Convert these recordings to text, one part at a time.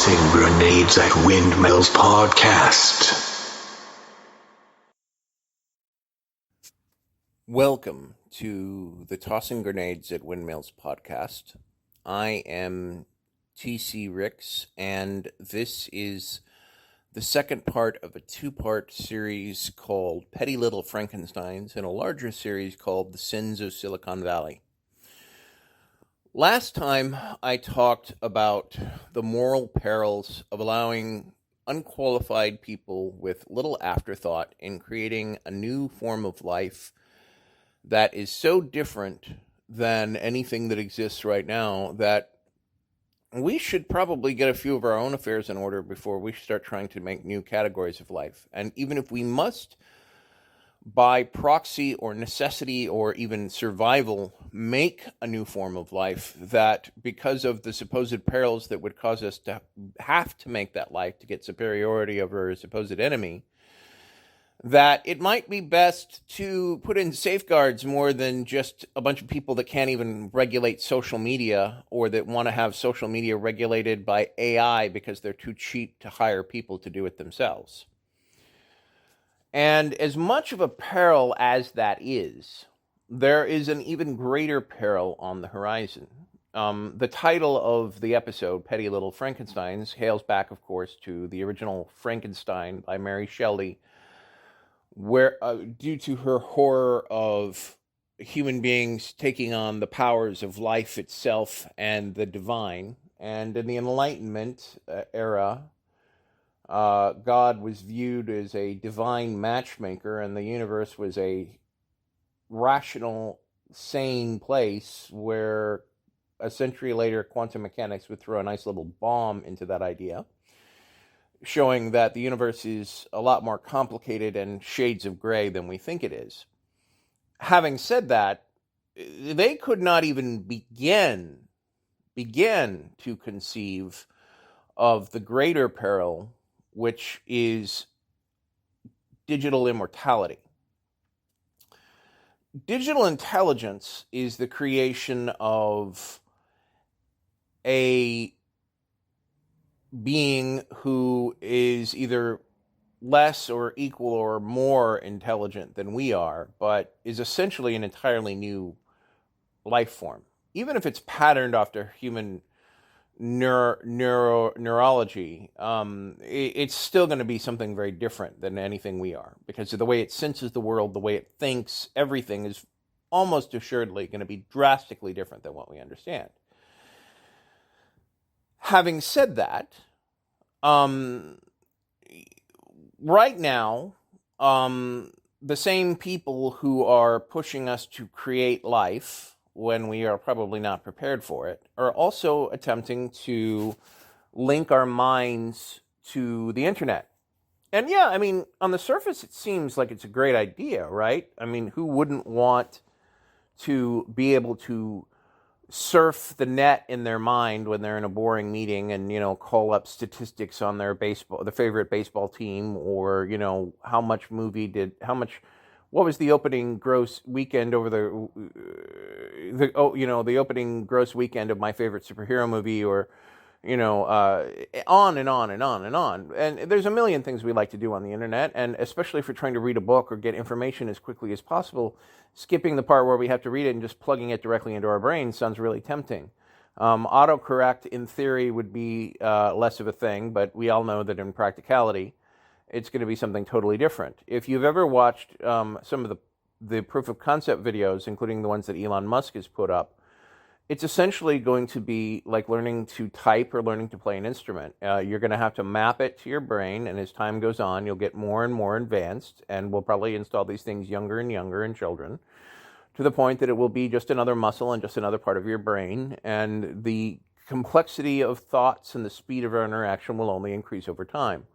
Tossing Grenades at Windmills podcast. Welcome to the Tossing Grenades at Windmills podcast. I am TC Ricks, and this is the second part of a two-part series called Petty Little Frankensteins and a larger series called The Sins of Silicon Valley. Last time I talked about the moral perils of allowing unqualified people with little afterthought in creating a new form of life that is so different than anything that exists right now that we should probably get a few of our own affairs in order before we start trying to make new categories of life. And even if we must, by proxy or necessity or even survival, make a new form of life that, because of the supposed perils that would cause us to have to make that life to get superiority over a supposed enemy, that it might be best to put in safeguards more than just a bunch of people that can't even regulate social media, or that want to have social media regulated by AI because they're too cheap to hire people to do it themselves. And as much of a peril as that is, there is an even greater peril on the horizon. The title of the episode, Petty Little Frankensteins, hails back, of course, to the original Frankenstein by Mary Shelley, where, due to her horror of human beings taking on the powers of life itself and the divine. And in the Enlightenment era, God was viewed as a divine matchmaker, and the universe was a rational, sane place where a century later quantum mechanics would throw a nice little bomb into that idea, showing that the universe is a lot more complicated and shades of gray than we think it is. Having said that, they could not even begin to conceive of the greater peril, which is digital immortality. Digital intelligence is the creation of a being who is either less or equal or more intelligent than we are, but is essentially an entirely new life form. Even if it's patterned after human neurology, it's still going to be something very different than anything we are, because of the way it senses the world, the way it thinks. Everything is almost assuredly going to be drastically different than what we understand. Having said that, right now, the same people who are pushing us to create life when we are probably not prepared for it are also attempting to link our minds to the internet. And yeah, I mean, on the surface, it seems like it's a great idea, right? I mean, who wouldn't want to be able to surf the net in their mind when they're in a boring meeting and, call up statistics on their favorite baseball team, or, what was the opening gross weekend over the opening gross weekend of my favorite superhero movie, or, on and on and on and on. And there's a million things we like to do on the internet, and especially if we're trying to read a book or get information as quickly as possible, skipping the part where we have to read it and just plugging it directly into our brain sounds really tempting. Autocorrect, in theory, would be less of a thing, but we all know that in practicality, it's going to be something totally different. If you've ever watched some of the proof of concept videos, including the ones that Elon Musk has put up, it's essentially going to be like learning to type or learning to play an instrument. You're going to have to map it to your brain, and as time goes on, you'll get more and more advanced, and we'll probably install these things younger and younger in children, to the point that it will be just another muscle and just another part of your brain, and the complexity of thoughts and the speed of our interaction will only increase over time.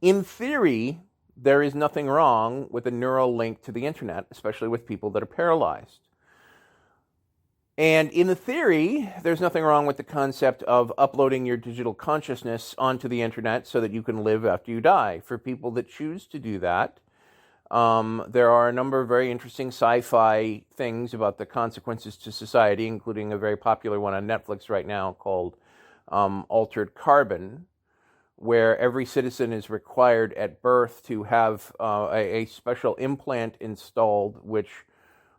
In theory, there is nothing wrong with a neural link to the internet, especially with people that are paralyzed. And in the theory, there's nothing wrong with the concept of uploading your digital consciousness onto the internet so that you can live after you die. For people that choose to do that, there are a number of very interesting sci-fi things about the consequences to society, including a very popular one on Netflix right now called Altered Carbon, where every citizen is required at birth to have a special implant installed, which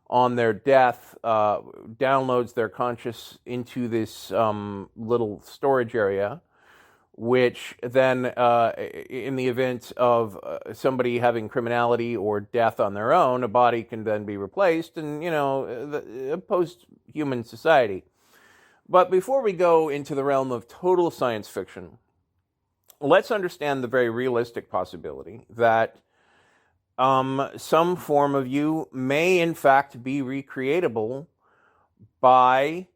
on their death downloads their conscious into this little storage area, which then, in the event of somebody having criminality or death on their own, a body can then be replaced, and, a post-human society. But before we go into the realm of total science fiction, let's understand the very realistic possibility that some form of you may, in fact, be recreatable by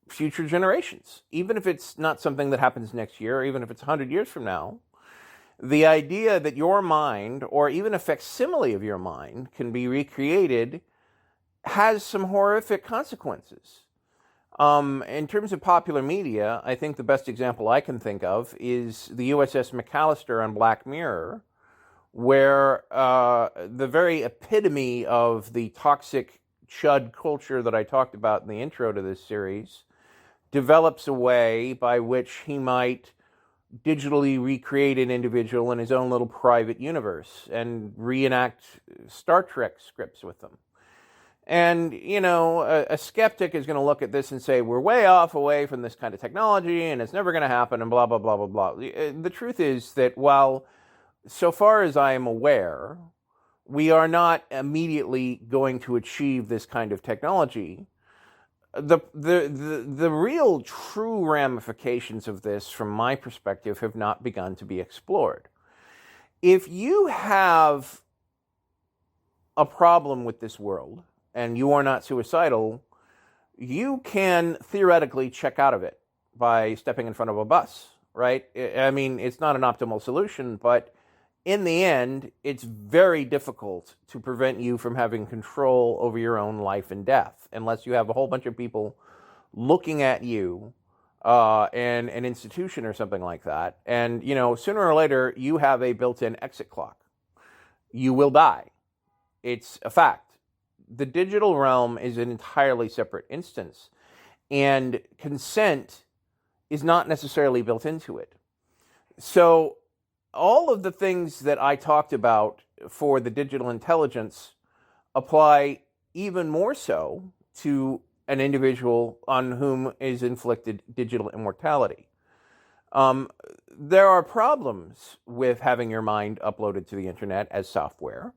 future generations. Even if it's not something that happens next year, or even if it's 100 years from now, the idea that your mind, or even a facsimile of your mind, can be recreated has some horrific consequences. In terms of popular media, I think the best example I can think of is the USS McAllister on Black Mirror, where the very epitome of the toxic chud culture that I talked about in the intro to this series develops a way by which he might digitally recreate an individual in his own little private universe and reenact Star Trek scripts with them. And, a skeptic is going to look at this and say, we're way off away from this kind of technology, and it's never going to happen, and blah, blah, blah, blah, blah. The truth is that while, so far as I am aware, we are not immediately going to achieve this kind of technology, the real true ramifications of this, from my perspective, have not begun to be explored. If you have a problem with this world, and you are not suicidal, you can theoretically check out of it by stepping in front of a bus, right? I mean, it's not an optimal solution, but in the end, it's very difficult to prevent you from having control over your own life and death, unless you have a whole bunch of people looking at you and an institution or something like that. And, sooner or later, you have a built-in exit clock. You will die. It's a fact. The digital realm is an entirely separate instance, and consent is not necessarily built into it. So all of the things that I talked about for the digital intelligence apply even more so to an individual on whom is inflicted digital immortality. There are problems with having your mind uploaded to the internet as software,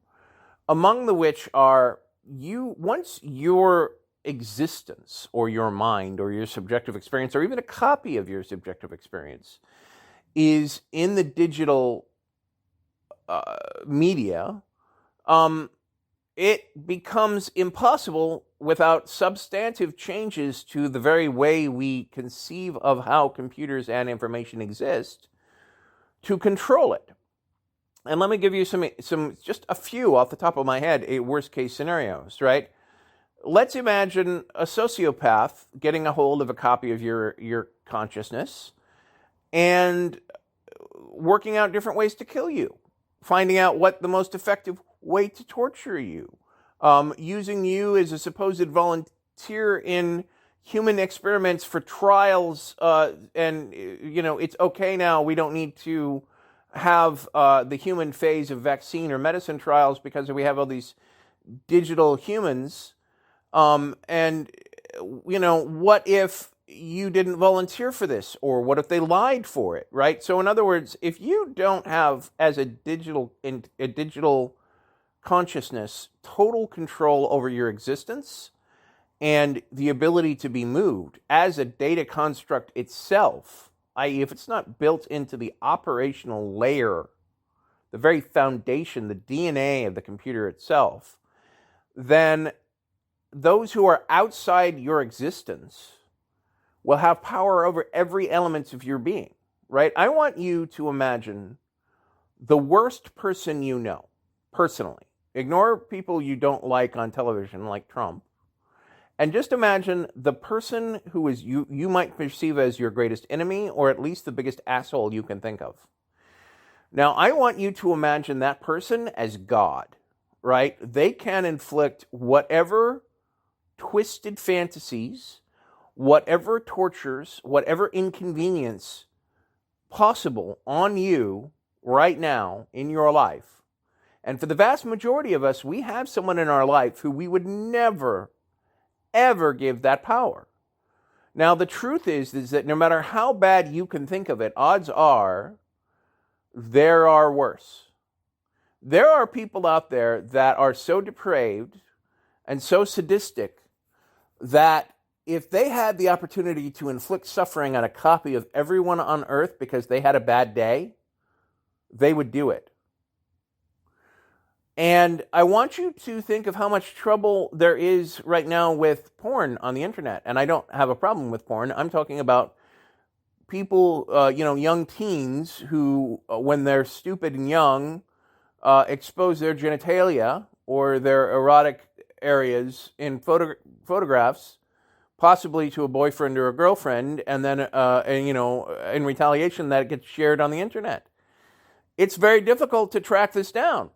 among the which are once your existence or your mind or your subjective experience, or even a copy of your subjective experience, is in the digital media, it becomes impossible without substantive changes to the very way we conceive of how computers and information exist to control it. And let me give you some just a few off the top of my head, worst case scenarios, right? Let's imagine a sociopath getting a hold of a copy of your consciousness and working out different ways to kill you, finding out what the most effective way to torture you, using you as a supposed volunteer in human experiments for trials, and it's okay now, we don't need to have the human phase of vaccine or medicine trials because we have all these digital humans. And what if you didn't volunteer for this? Or what if they lied for it, right? So in other words, if you don't have, as a digital consciousness, total control over your existence and the ability to be moved as a data construct itself, i.e., if it's not built into the operational layer, the very foundation, the DNA of the computer itself, then those who are outside your existence will have power over every element of your being, right? I want you to imagine the worst person you know, personally. Ignore people you don't like on television, like Trump. And just imagine the person who is you might perceive as your greatest enemy, or at least the biggest asshole you can think of. Now, I want you to imagine that person as God, right? They can inflict whatever twisted fantasies, whatever tortures, whatever inconvenience possible on you right now in your life. And for the vast majority of us, we have someone in our life who we would never, ever give that power. Now, the truth is that no matter how bad you can think of it, odds are there are worse. There are people out there that are so depraved and so sadistic that if they had the opportunity to inflict suffering on a copy of everyone on earth because they had a bad day, they would do it. And I want you to think of how much trouble there is right now with porn on the internet. And I don't have a problem with porn. I'm talking about people, young teens who, when they're stupid and young, expose their genitalia or their erotic areas in photographs, possibly to a boyfriend or a girlfriend, and then, in retaliation, that gets shared on the internet. It's very difficult to track this down.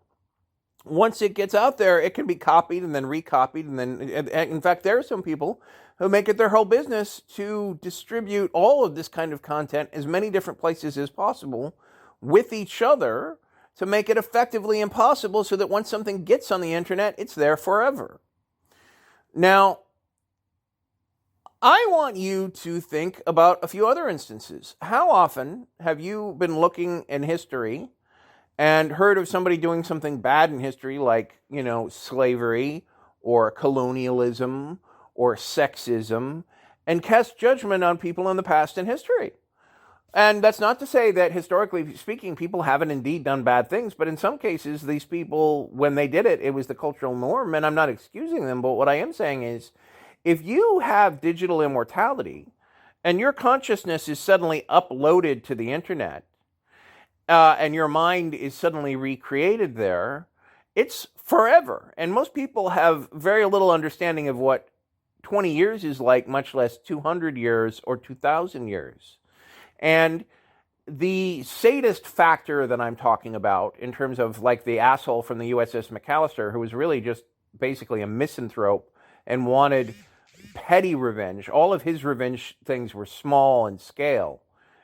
Once it gets out there, it can be copied and then recopied. And then, in fact, there are some people who make it their whole business to distribute all of this kind of content as many different places as possible with each other to make it effectively impossible so that once something gets on the internet, it's there forever. Now, I want you to think about a few other instances. How often have you been looking in history and heard of somebody doing something bad in history like, slavery or colonialism or sexism and cast judgment on people in the past in history? And that's not to say that historically speaking, people haven't indeed done bad things, but in some cases, these people, when they did it, it was the cultural norm, and I'm not excusing them, but what I am saying is, if you have digital immortality and your consciousness is suddenly uploaded to the internet, and your mind is suddenly recreated there, it's forever. And most people have very little understanding of what 20 years is like, much less 200 years or 2,000 years. And the sadist factor that I'm talking about, in terms of like the asshole from the USS McAllister, who was really just basically a misanthrope and wanted petty revenge. All of his revenge things were small in scale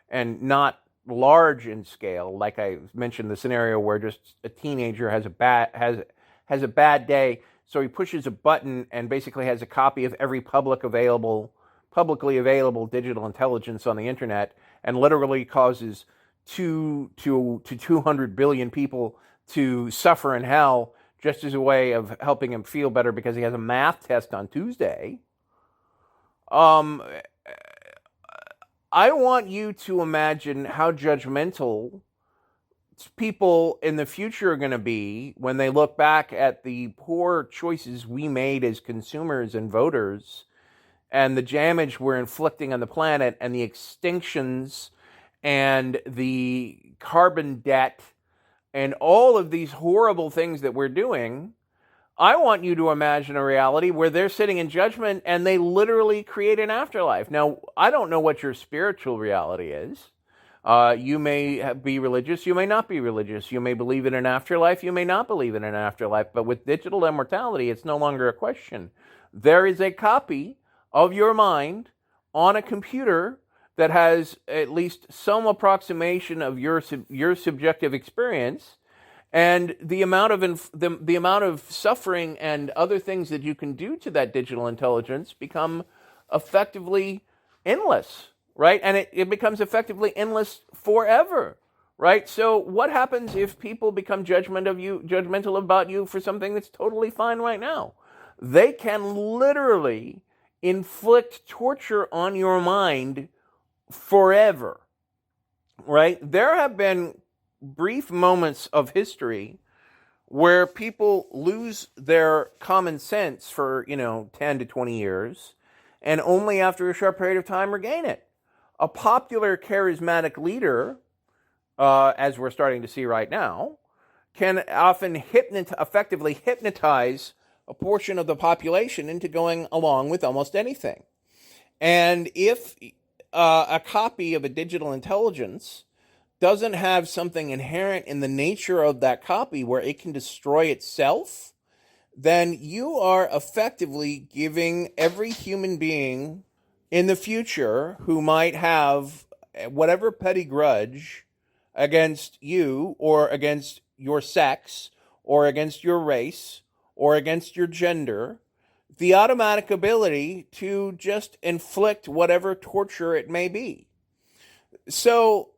and not large in scale. Like I mentioned, the scenario where just a teenager has a bad day, so he pushes a button and basically has a copy of every publicly available digital intelligence on the internet, and literally causes 200 billion people to suffer in hell just as a way of helping him feel better because he has a math test on Tuesday. I want you to imagine how judgmental people in the future are going to be when they look back at the poor choices we made as consumers and voters, and the damage we're inflicting on the planet, and the extinctions, and the carbon debt, and all of these horrible things that we're doing. I want you to imagine a reality where they're sitting in judgment and they literally create an afterlife. Now, I don't know what your spiritual reality is. You may be religious, you may not be religious. You may believe in an afterlife, you may not believe in an afterlife. But with digital immortality, it's no longer a question. There is a copy of your mind on a computer that has at least some approximation of your subjective experience. And the amount of suffering and other things that you can do to that digital intelligence become effectively endless, right? And it becomes effectively endless forever, right? So what happens if people become judgmental about you for something that's totally fine right now? They can literally inflict torture on your mind forever, right? There have been brief moments of history where people lose their common sense for, 10 to 20 years, and only after a short period of time regain it. A popular charismatic leader, as we're starting to see right now, can often effectively hypnotize a portion of the population into going along with almost anything. And if a copy of a digital intelligence doesn't have something inherent in the nature of that copy where it can destroy itself, then you are effectively giving every human being in the future who might have whatever petty grudge against you or against your sex or against your race or against your gender, the automatic ability to just inflict whatever torture it may be. So,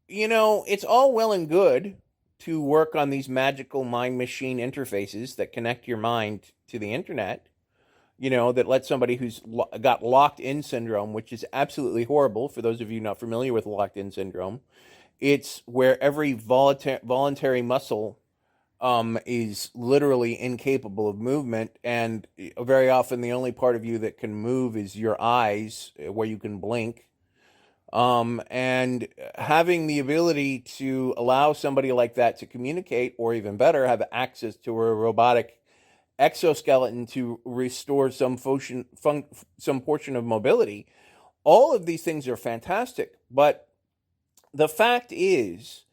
it's all well and good to work on these magical mind machine interfaces that connect your mind to the internet, that let somebody who's got locked in syndrome, which is absolutely horrible for those of you not familiar with locked in syndrome. It's where every voluntary muscle is literally incapable of movement, and very often the only part of you that can move is your eyes, where you can blink. And having the ability to allow somebody like that to communicate, or even better, have access to a robotic exoskeleton to restore some portion of mobility. All of these things are fantastic, but the fact is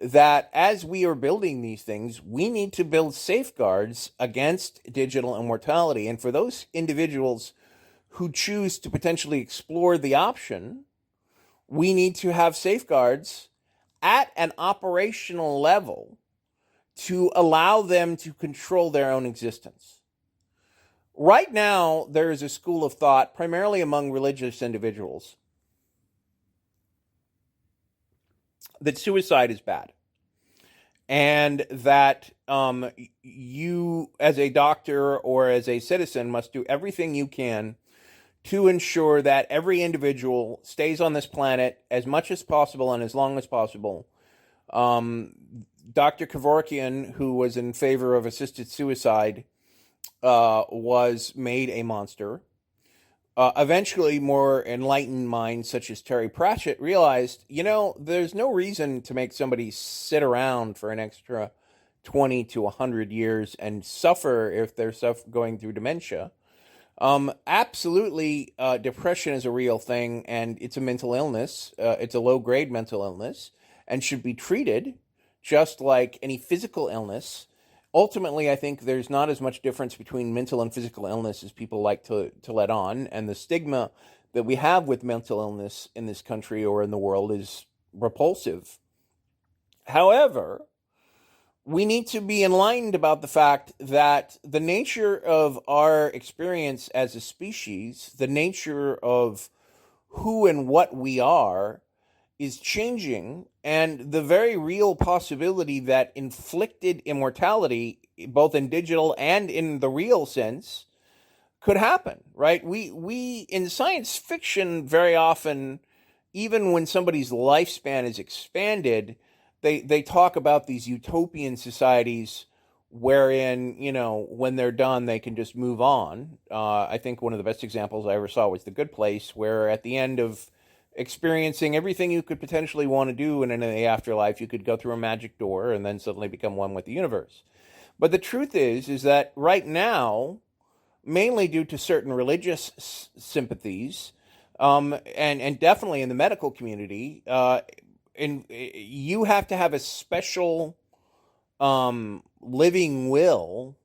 that as we are building these things, we need to build safeguards against digital immortality. And for those individuals who choose to potentially explore the option, we need to have safeguards at an operational level to allow them to control their own existence. Right now, there is a school of thought, primarily among religious individuals, that suicide is bad. And that you, as a doctor or as a citizen, must do everything you can to ensure that every individual stays on this planet as much as possible and as long as possible. Dr. Kevorkian, who was in favor of assisted suicide, was made a monster. Eventually, more enlightened minds such as Terry Pratchett realized, there's no reason to make somebody sit around for an extra 20 to 100 years and suffer if they're going through dementia. Absolutely, depression is a real thing, and it's a mental illness. It's a low-grade mental illness and should be treated just like any physical illness. Ultimately, I think there's not as much difference between mental and physical illness as people like to let on, and the stigma that we have with mental illness in this country or in the world is repulsive. However, we need to be enlightened about the fact that the nature of our experience as a species, the nature of who and what we are, is changing, and the very real possibility that inflicted immortality, both in digital and in the real sense, could happen, right? We in science fiction, very often, even when somebody's lifespan is expanded, they talk about these utopian societies wherein, when they're done, they can just move on. I think one of the best examples I ever saw was The Good Place, where at the end of experiencing everything you could potentially want to do in the afterlife, you could go through a magic door and then suddenly become one with the universe. But the truth is that right now, mainly due to certain religious sympathies, and definitely in the medical community, you have to have a special living will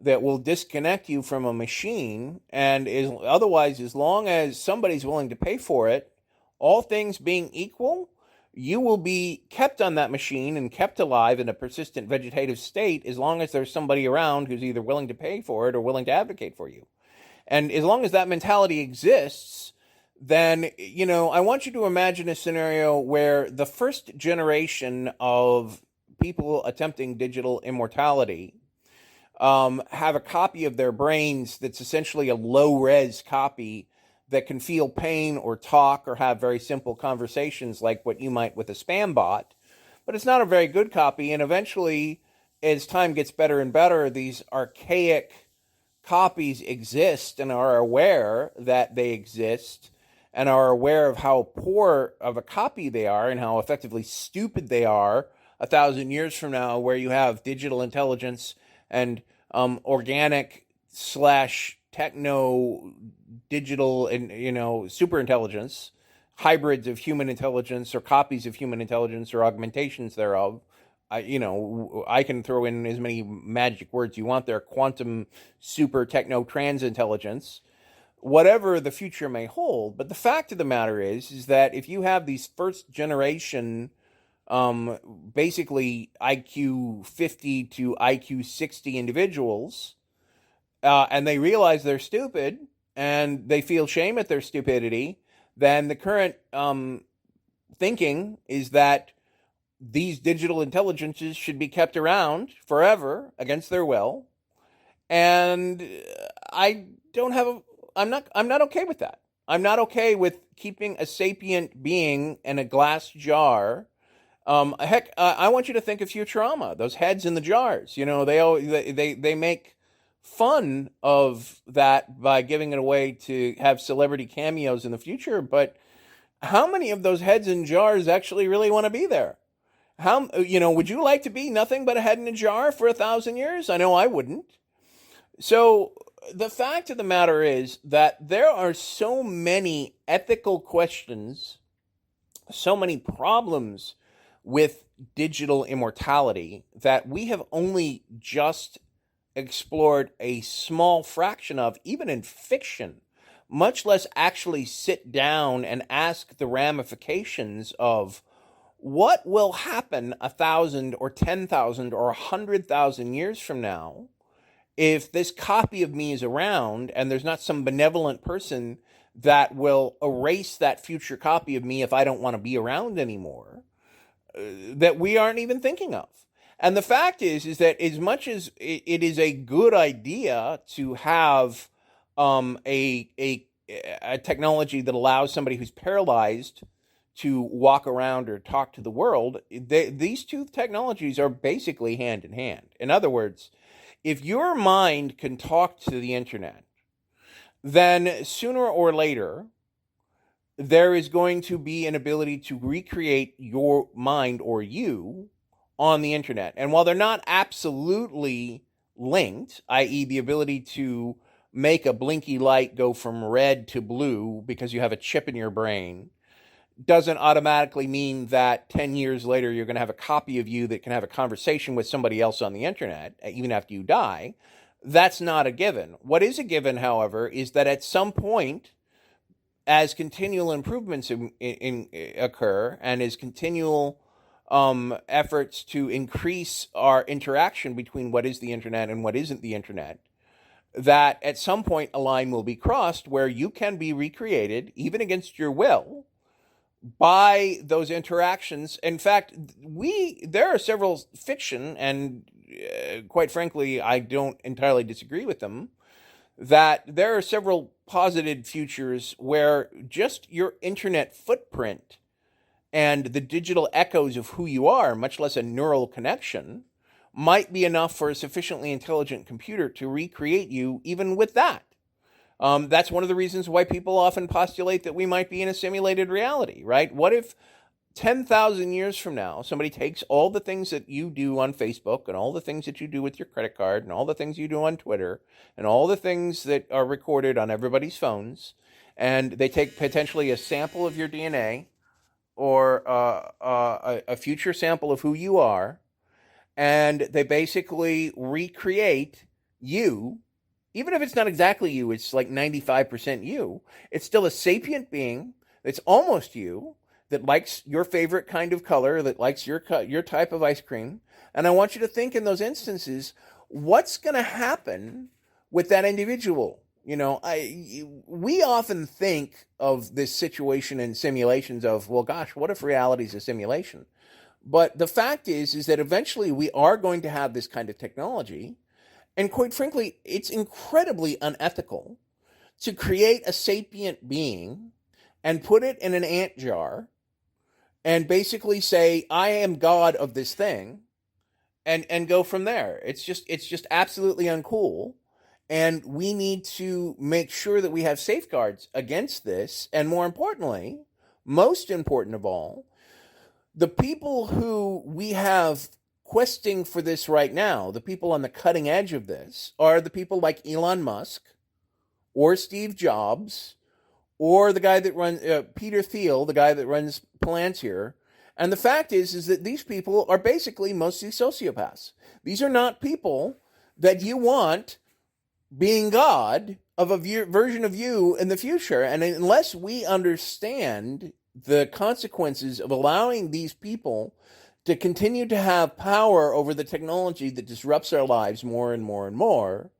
that will disconnect you from a machine, and otherwise, as long as somebody's willing to pay for it, all things being equal, you will be kept on that machine and kept alive in a persistent vegetative state as long as there's somebody around who's either willing to pay for it or willing to advocate for you. And as long as that mentality exists, then, I want you to imagine a scenario where the first generation of people attempting digital immortality have a copy of their brains that's essentially a low-res copy that can feel pain or talk or have very simple conversations like what you might with a spam bot, but it's not a very good copy. And eventually, as time gets better and better, these archaic copies exist and are aware that they exist and are aware of how poor of a copy they are and how effectively stupid they are 1,000 years from now, where you have digital intelligence and organic / techno digital and super intelligence, hybrids of human intelligence or copies of human intelligence or augmentations thereof. I can throw in as many magic words you want there: quantum, super, techno, trans intelligence. whatever the future may hold. But the fact of the matter is that if you have these first generation, basically IQ 50 to IQ 60 individuals, and they realize they're stupid and they feel shame at their stupidity, then the current thinking is that these digital intelligences should be kept around forever against their will. And I don't have a, I'm not okay with that. I'm not okay with keeping a sapient being in a glass jar. I want you to think of Futurama, those heads in the jars. You know, they make fun of that by giving it away to have celebrity cameos in the future. But how many of those heads in jars actually really want to be there? Would you like to be nothing but a head in a jar for 1,000 years? I know I wouldn't. So the fact of the matter is that there are so many ethical questions, so many problems with digital immortality that we have only just explored a small fraction of, even in fiction, much less actually sit down and ask the ramifications of what will happen 1,000 or 10,000 or 100,000 years from now if this copy of me is around and there's not some benevolent person that will erase that future copy of me if I don't want to be around anymore, that we aren't even thinking of. And the fact is that as much as it is a good idea to have a technology that allows somebody who's paralyzed to walk around or talk to the world, these two technologies are basically hand in hand. In other words, if your mind can talk to the internet, then sooner or later, there is going to be an ability to recreate your mind or you on the internet. And while they're not absolutely linked, i.e. the ability to make a blinky light go from red to blue because you have a chip in your brain, doesn't automatically mean that 10 years later you're going to have a copy of you that can have a conversation with somebody else on the internet, even after you die. That's not a given. What is a given, however, is that at some point, as continual improvements occur and as continual efforts to increase our interaction between what is the internet and what isn't the internet, that at some point a line will be crossed where you can be recreated, even against your will, by those interactions. In fact, there are several fiction, and quite frankly, I don't entirely disagree with them, that there are several posited futures where just your internet footprint and the digital echoes of who you are, much less a neural connection, might be enough for a sufficiently intelligent computer to recreate you even with that. That's one of the reasons why people often postulate that we might be in a simulated reality, right? What if 10,000 years from now, somebody takes all the things that you do on Facebook and all the things that you do with your credit card and all the things you do on Twitter and all the things that are recorded on everybody's phones, and they take potentially a sample of your DNA or a future sample of who you are, and they basically recreate you. Even if it's not exactly you, it's like 95% you. It's still a sapient being that's almost you, that likes your favorite kind of color, that likes your type of ice cream. And I want you to think in those instances, what's going to happen with that individual? You know, we often think of this situation in simulations of, well, gosh, what if reality is a simulation? But the fact is that eventually we are going to have this kind of technology. And quite frankly, it's incredibly unethical to create a sapient being and put it in an ant jar and basically say, I am God of this thing, and go from there. It's just absolutely uncool. And we need to make sure that we have safeguards against this. And more importantly, most important of all, the people who we have questing for this right now, the people on the cutting edge of this, are the people like Elon Musk or Steve Jobs or the guy that runs, Peter Thiel, the guy that runs Palantir. And the fact is that these people are basically mostly sociopaths. These are not people that you want being God of a version of you in the future. And unless we understand the consequences of allowing these people to continue to have power over the technology that disrupts our lives more and more and more,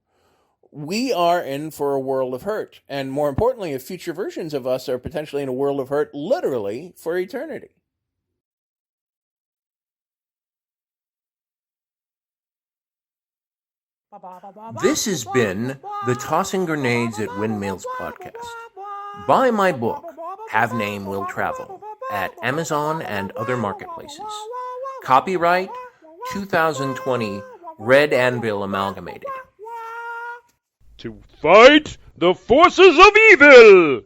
we are in for a world of hurt. And more importantly, if future versions of us are potentially in a world of hurt, literally for eternity. This has been the Tossing Grenades at Windmills podcast. Buy my book, Have Name Will Travel, at Amazon and other marketplaces. Copyright 2020 Red Anvil Amalgamated. To fight the forces of evil!